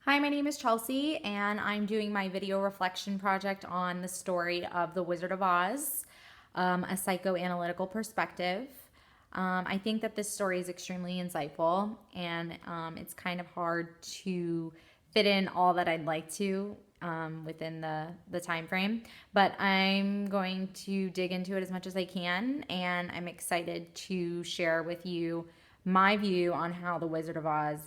Hi, my name is Chelsea, and I'm doing my video reflection project on the story of The Wizard of Oz, a psychoanalytical perspective. I think that this story is extremely insightful, and it's kind of hard to fit in all that I'd like to within the time frame. But I'm going to dig into it as much as I can, and I'm excited to share with you my view on how The Wizard of Oz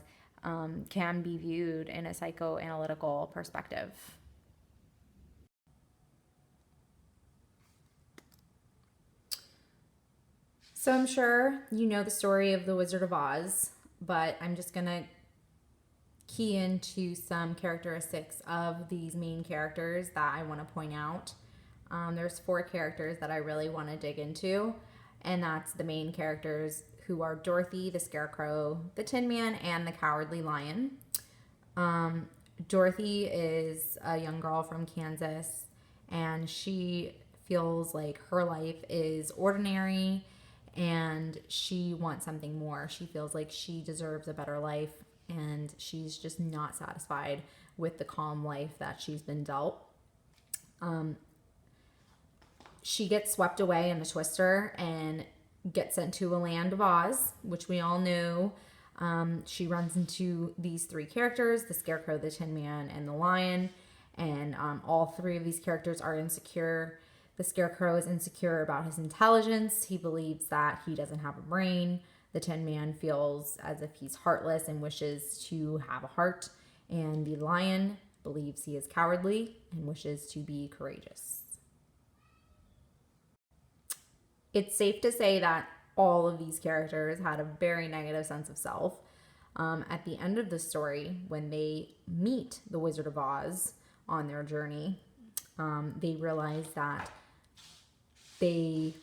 can be viewed in a psychoanalytical perspective. So I'm sure you know the story of The Wizard of Oz, but I'm just going to key into some characteristics of these main characters that I want to point out. There's four characters that I really want to dig into, and that's the main characters who are Dorothy, the Scarecrow, the Tin Man, and the Cowardly Lion. Dorothy is a young girl from Kansas, and she feels like her life is ordinary and she wants something more. She feels like she deserves a better life, and she's just not satisfied with the calm life that she's been dealt. She gets swept away in a twister and gets sent to a land of Oz, which we all knew. She runs into these three characters: the Scarecrow, the Tin Man, and the Lion. And all three of these characters are insecure. The Scarecrow is insecure about his intelligence. He believes that he doesn't have a brain. The Tin Man feels as if he's heartless and wishes to have a heart. And the Lion believes he is cowardly and wishes to be courageous. It's safe to say that all of these characters had a very negative sense of self. At the end of the story, when they meet the Wizard of Oz on their journey, they realize that they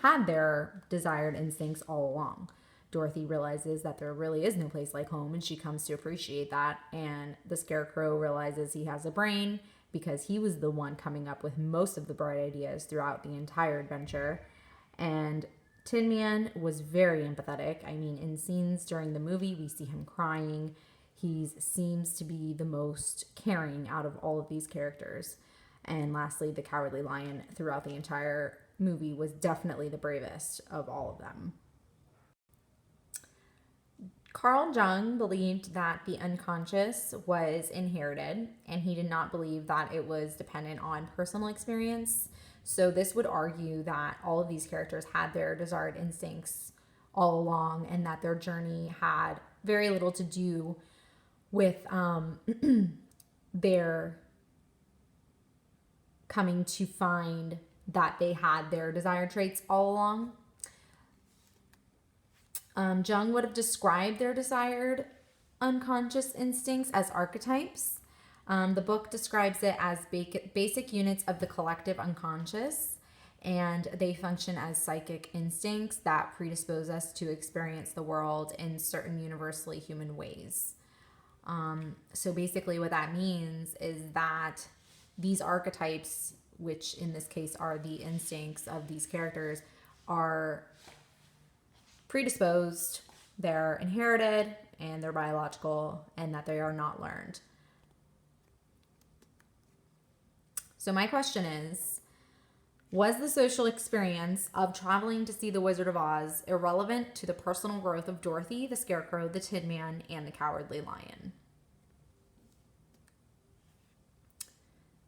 had their desired instincts all along. Dorothy realizes that there really is no place like home, and she comes to appreciate that. And the Scarecrow realizes he has a brain because he was the one coming up with most of the bright ideas throughout the entire adventure. And Tin Man was very empathetic. I mean, in scenes during the movie, we see him crying. He seems to be the most caring out of all of these characters. And lastly, the Cowardly Lion throughout the entire movie was definitely the bravest of all of them. Carl Jung believed that the unconscious was inherited, and he did not believe that it was dependent on personal experience. So, this would argue that all of these characters had their desired instincts all along, and that their journey had very little to do with their coming to find that they had their desired traits all along. Jung would have described their desired unconscious instincts as archetypes. The book describes it as basic units of the collective unconscious, and they function as psychic instincts that predispose us to experience the world in certain universally human ways. So basically, what that means is that these archetypes, which in this case are the instincts of these characters, are predisposed, they're inherited, and they're biological, and that they are not learned. So my question is, was the social experience of traveling to see the Wizard of Oz irrelevant to the personal growth of Dorothy, the Scarecrow, the Tin Man, and the Cowardly Lion?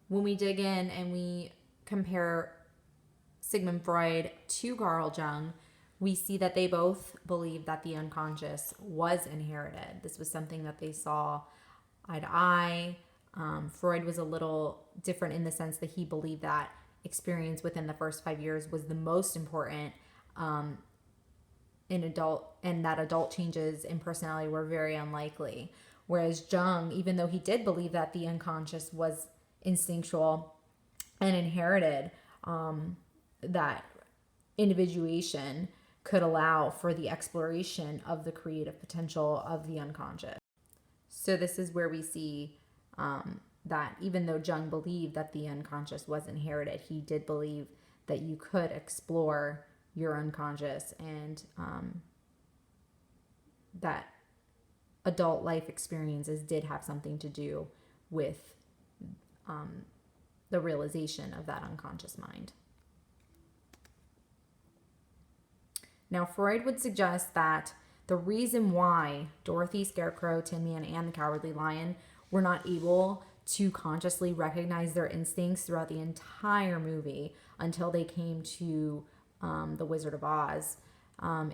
When we dig in and we compare Sigmund Freud to Carl Jung, we see that they both believed that the unconscious was inherited. This was something that they saw eye to eye. Freud was a little different in the sense that he believed that experience within the first 5 years was the most important in adult, and that adult changes in personality were very unlikely. Whereas Jung, even though he did believe that the unconscious was instinctual and inherited, that individuation could allow for the exploration of the creative potential of the unconscious. So this is where we see that even though Jung believed that the unconscious was inherited, he did believe that you could explore your unconscious, and that adult life experiences did have something to do with the realization of that unconscious mind. Now, Freud would suggest that the reason why Dorothy, Scarecrow, Tin Man, and the Cowardly Lion were not able to consciously recognize their instincts throughout the entire movie until they came to The Wizard of Oz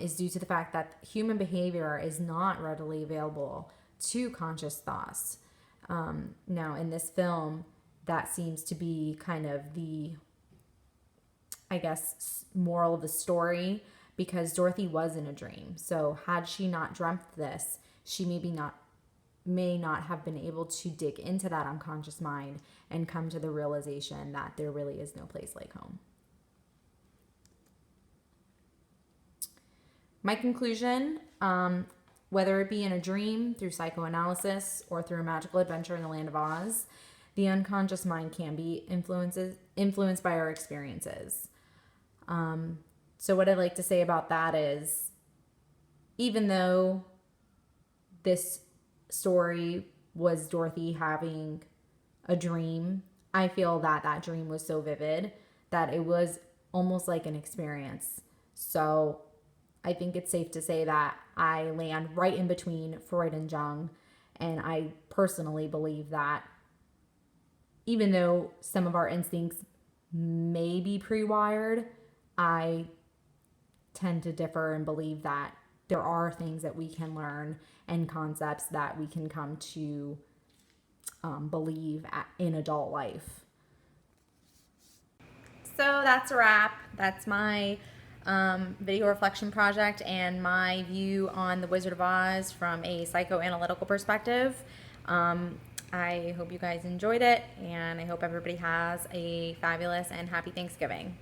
is due to the fact that human behavior is not readily available to conscious thoughts. Now, in this film, that seems to be kind of the, I guess, moral of the story, because Dorothy was in a dream. So had she not dreamt this, she may not have been able to dig into that unconscious mind and come to the realization that there really is no place like home. My conclusion, whether it be in a dream, through psychoanalysis, or through a magical adventure in the land of Oz, the unconscious mind can be influenced by our experiences. So what I'd like to say about that is, even though this story was Dorothy having a dream, I feel that that dream was so vivid that it was almost like an experience. So I think it's safe to say that I land right in between Freud and Jung, and I personally believe that even though some of our instincts may be pre-wired, I tend to differ and believe that there are things that we can learn and concepts that we can come to believe in adult life. So that's a wrap. That's my video reflection project and my view on The Wizard of Oz from a psychoanalytical perspective. I hope you guys enjoyed it, and I hope everybody has a fabulous and happy Thanksgiving.